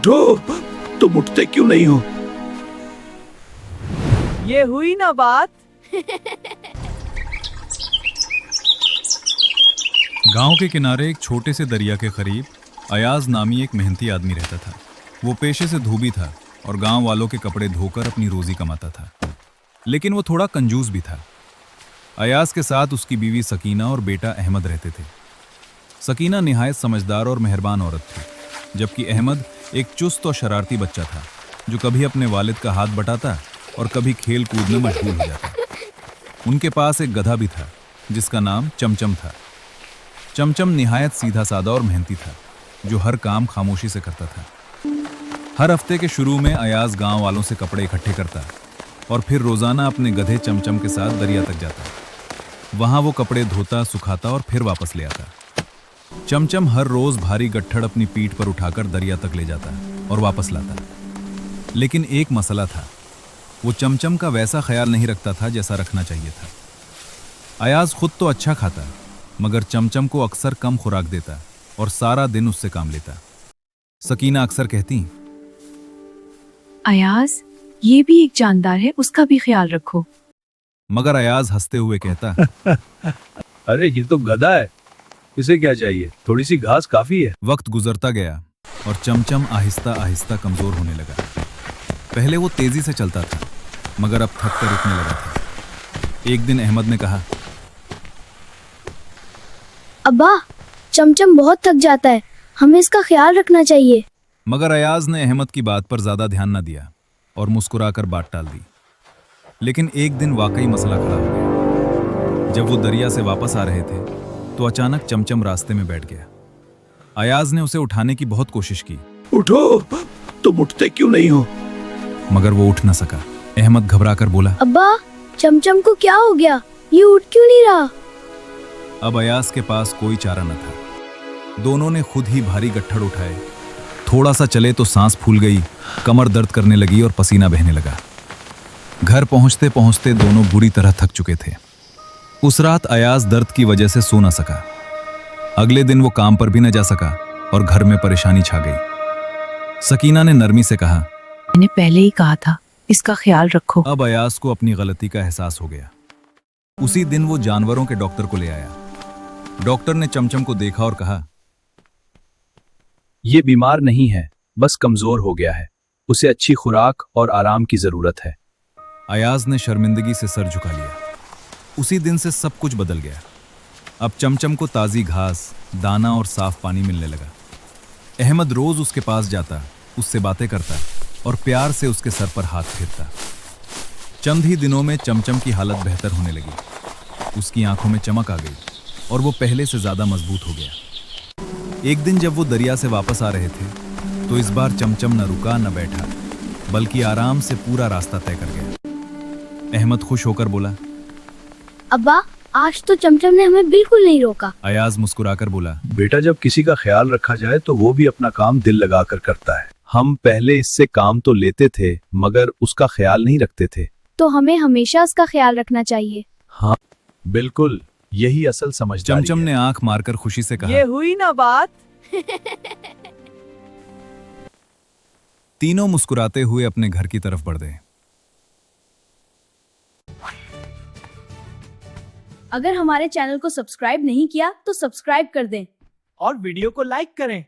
उठो, तुम उठते क्यों नहीं हो? ये हुई ना बात। गांव के किनारे एक छोटे से दरिया के करीब अयाज नामी एक मेहनती आदमी रहता था। वो पेशे से धोबी था और गांव वालों के कपड़े धोकर अपनी रोजी कमाता था, लेकिन वो थोड़ा कंजूस भी था। अयाज के साथ उसकी बीवी सकीना और बेटा अहमद रहते थे। सकीना निहायत समझदार और मेहरबान औरत थी, जबकि अहमद एक चुस्त और शरारती बच्चा था जो कभी अपने वालिद का हाथ बटाता और कभी खेल कूद में मशगूल हो जाता। उनके पास एक गधा भी था जिसका नाम चमचम था। चमचम निहायत सीधा साधा और मेहनती था, जो हर काम खामोशी से करता था। हर हफ्ते के शुरू में अयाज गांव वालों से कपड़े इकट्ठे करता और फिर रोजाना अपने गधे चमचम के साथ दरिया तक जाता। वहां वो कपड़े धोता, सुखाता और फिर वापस ले आता। चमचम हर रोज भारी गट्ठड़ अपनी पीठ पर उठाकर दरिया तक ले जाता और वापस लाता। लेकिन एक मसला था, वो चमचम का वैसा ख्याल नहीं रखता था जैसा रखना चाहिए था। अयाज खुद तो अच्छा खाता, मगर चमचम को अक्सर कम खुराक देता और सारा दिन उससे काम लेता। सकीना अक्सर कहती, अयाज, ये भी एक जानदार है, उसका भी ख्याल रखो। मगर अयाज हंसते हुए कहता, अरे ये तो गधा है, इसे क्या चाहिए, थोड़ी सी घास काफी है। वक्त गुजरता गया और चमचम आहिस्ता आहिस्ता कमजोर होने लगा। पहले वो तेजी से चलता था, मगर अब थक कर रुकने लगा था। एक दिन अहमद ने कहा, अब्बा, चमचम बहुत थक जाता है, हमें इसका ख्याल रखना चाहिए। मगर अयाज ने अहमद की बात पर ज्यादा ध्यान न दिया और मुस्कुराकर बात टाल दी। लेकिन एक दिन वाकई मसला खड़ा हो गया। जब वो दरिया से वापस आ रहे थे तो अचानक चमचम रास्ते में बैठ गया। अयाज ने उसे उठाने की बहुत कोशिश की, उठो, तुम उठते क्यों नहीं हो? मगर वो उठ न सका। अहमद घबराकर बोला, अब्बा, चमचम को क्या हो गया, ये उठ क्यों नहीं रहा? अब अयाज के पास कोई चारा न था। दोनों ने खुद ही भारी गट्ठड़ उठाए। थोड़ा सा चले तो सांस फूल गई, कमर दर्द करने लगी और पसीना बहने लगा। घर पहुंचते पहुंचते दोनों बुरी तरह थक चुके थे। उस रात अयाज दर्द की वजह से सो न सका। अगले दिन वो काम पर भी न जा सका और घर में परेशानी छा गई। सकीना ने नरमी से कहा, मैंने पहले ही कहा था, इसका ख्याल रखो। अब अयाज को अपनी गलती का एहसास हो गया। उसी दिन वो जानवरों के डॉक्टर को ले आया। डॉक्टर ने चमचम को देखा और कहा, ये बीमार नहीं है, बस कमजोर हो गया है, उसे अच्छी खुराक और आराम की जरूरत है। अयाज ने शर्मिंदगी से सर झुका लिया। उसी दिन से सब कुछ बदल गया। अब चमचम को ताज़ी घास, दाना और साफ पानी मिलने लगा। अहमद रोज उसके पास जाता, उससे बातें करता और प्यार से उसके सर पर हाथ फेरता। चंद ही दिनों में चमचम की हालत बेहतर होने लगी। उसकी आंखों में चमक आ गई और वो पहले से ज्यादा मजबूत हो गया। एक दिन जब वो दरिया से वापस आ रहे थे तो इस बार चमचम न रुका न बैठा, बल्कि आराम से पूरा रास्ता तय कर गया। अहमद खुश होकर बोला, अब्बा, आज तो चमचम ने हमें बिल्कुल नहीं रोका। अयाज मुस्कुराकर बोला, बेटा, जब किसी का ख्याल रखा जाए तो वो भी अपना काम दिल लगाकर करता है। हम पहले इससे काम तो लेते थे, मगर उसका ख्याल नहीं रखते थे। तो हमें हमेशा उसका ख्याल रखना चाहिए। हाँ, बिल्कुल, यही असल समझदारी चमचम है। ने आंख मारकर खुशी से कहा। ये हुई ना बात। तीनों मुस्कुराते हुए अपने घर की तरफ बढ़ गए। अगर हमारे चैनल को सब्सक्राइब नहीं किया तो सब्सक्राइब कर दें और वीडियो को लाइक करें।